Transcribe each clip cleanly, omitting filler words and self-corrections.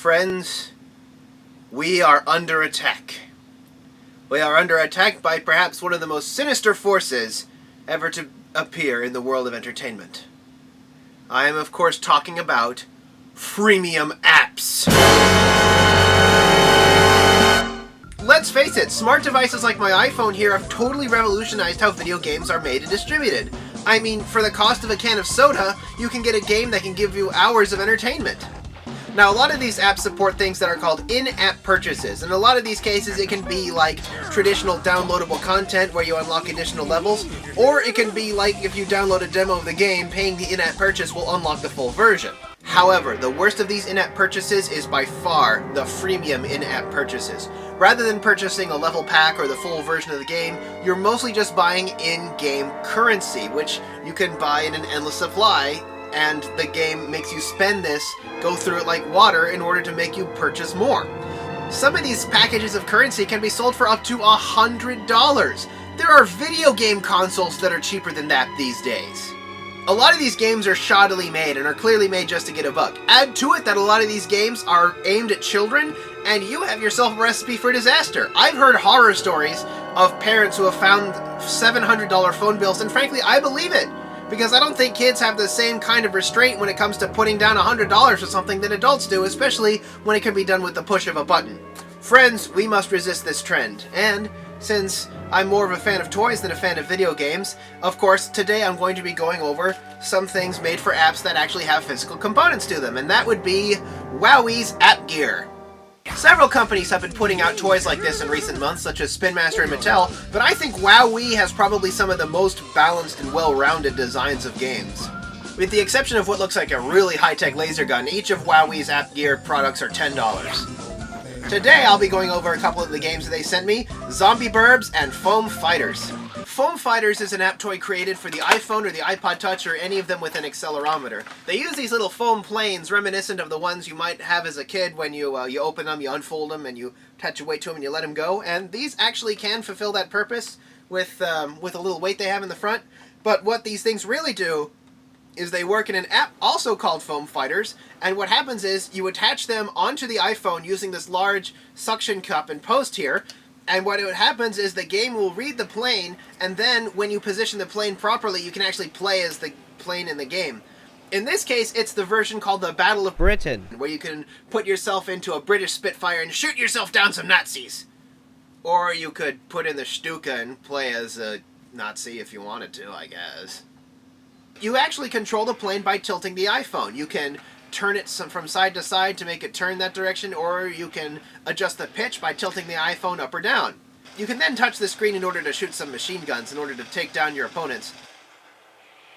Friends, we are under attack. We are under attack by perhaps one of the most sinister forces ever to appear in the world of entertainment. I am, of course, talking about freemium apps. Let's face it, smart devices like my iPhone here have totally revolutionized how video games are made and distributed. I mean, for the cost of a can of soda, you can get a game that can give you hours of entertainment. Now, a lot of these apps support things that are called in-app purchases. In a lot of these cases, it can be like traditional downloadable content where you unlock additional levels, or it can be like if you download a demo of the game, paying the in-app purchase will unlock the full version. However, the worst of these in-app purchases is by far the freemium in-app purchases. Rather than purchasing a level pack or the full version of the game, you're mostly just buying in-game currency, which you can buy in an endless supply, and the game makes you spend this, go through it like water in order to make you purchase more. Some of these packages of currency can be sold for up to $100. There are video game consoles that are cheaper than that these days. A lot of these games are shoddily made and are clearly made just to get a buck. Add to it that a lot of these games are aimed at children, and you have yourself a recipe for disaster. I've heard horror stories of parents who have found $700 phone bills, and frankly, I believe it. Because I don't think kids have the same kind of restraint when it comes to putting down $100 for something that adults do, especially when it can be done with the push of a button. Friends, we must resist this trend. And since I'm more of a fan of toys than a fan of video games, of course, today I'm going to be going over some things made for apps that actually have physical components to them, and that would be WowWee's App Gear. Several companies have been putting out toys like this in recent months, such as Spin Master and Mattel, but I think WowWee has probably some of the most balanced and well-rounded designs of games. With the exception of what looks like a really high-tech laser gun, each of WowWee's App Gear products are $10. Today I'll be going over a couple of the games that they sent me, Zombie Verbs and Foam Fighters. Foam Fighters is an app toy created for the iPhone or the iPod Touch or any of them with an accelerometer. They use these little foam planes reminiscent of the ones you might have as a kid when you open them, you unfold them, and you attach a weight to them and you let them go. And these actually can fulfill that purpose with a little weight they have in the front. But what these things really do is they work in an app also called Foam Fighters, and what happens is you attach them onto the iPhone using this large suction cup and post here. And what happens is the game will read the plane, and then when you position the plane properly, you can actually play as the plane in the game. In this case, it's the version called the Battle of Britain, where you can put yourself into a British Spitfire and shoot yourself down some Nazis. Or you could put in the Stuka and play as a Nazi if you wanted to, I guess. You actually control the plane by tilting the iPhone. You can turn it from side to side to make it turn that direction, or you can adjust the pitch by tilting the iPhone up or down. You can then touch the screen in order to shoot some machine guns in order to take down your opponents.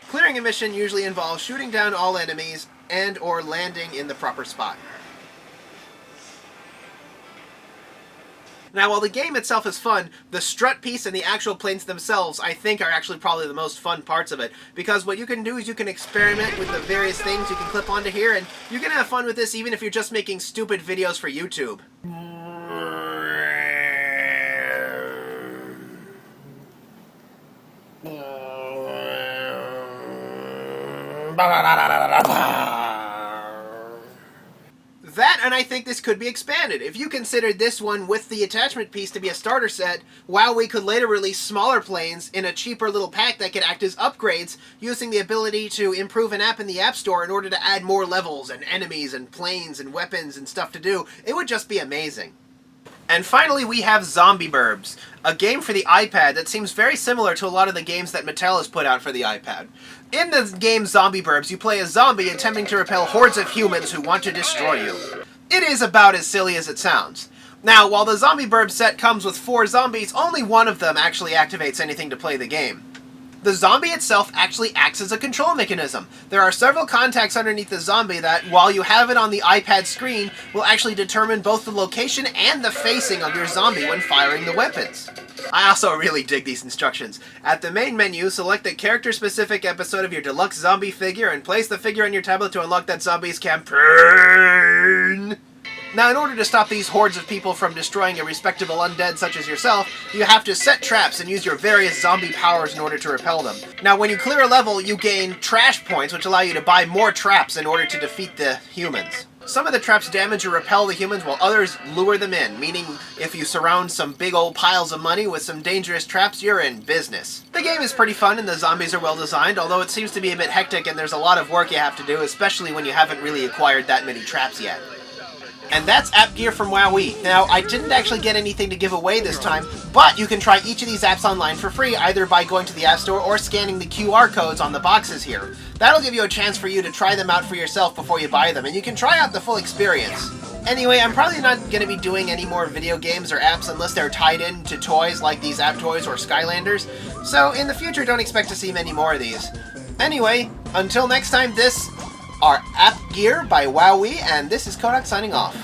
Clearing a mission usually involves shooting down all enemies and or landing in the proper spot. Now, while the game itself is fun, the strut piece and the actual planes themselves, I think, are actually probably the most fun parts of it. Because what you can do is you can experiment with the various things you can clip onto here, and you can have fun with this even if you're just making stupid videos for YouTube. That, and I think this could be expanded. If you considered this one with the attachment piece to be a starter set, WowWee could later release smaller planes in a cheaper little pack that could act as upgrades, using the ability to improve an app in the App Store in order to add more levels and enemies and planes and weapons and stuff to do. It would just be amazing. And finally, we have Zombie Verbs, a game for the iPad that seems very similar to a lot of the games that Mattel has put out for the iPad. In the game Zombie Verbs, you play a zombie attempting to repel hordes of humans who want to destroy you. It is about as silly as it sounds. Now, while the Zombie Verbs set comes with 4 zombies, only one of them actually activates anything to play the game. The zombie itself actually acts as a control mechanism. There are several contacts underneath the zombie that, while you have it on the iPad screen, will actually determine both the location and the facing of your zombie when firing the weapons. I also really dig these instructions. At the main menu, select the character-specific episode of your deluxe zombie figure and place the figure on your tablet to unlock that zombie's campaign. Now, in order to stop these hordes of people from destroying a respectable undead such as yourself, you have to set traps and use your various zombie powers in order to repel them. Now, when you clear a level, you gain trash points, which allow you to buy more traps in order to defeat the humans. Some of the traps damage or repel the humans while others lure them in, meaning if you surround some big old piles of money with some dangerous traps, you're in business. The game is pretty fun and the zombies are well designed, although it seems to be a bit hectic and there's a lot of work you have to do, especially when you haven't really acquired that many traps yet. And that's app gear from WowWee. Now, I didn't actually get anything to give away this time, but you can try each of these apps online for free, either by going to the App Store or scanning the QR codes on the boxes here. That'll give you a chance for you to try them out for yourself before you buy them, and you can try out the full experience. Anyway, I'm probably not going to be doing any more video games or apps unless they're tied in to toys like these App Toys or Skylanders, so in the future don't expect to see many more of these. Anyway, until next time, this are App Gear by WowWee, and this is Kohdok signing off.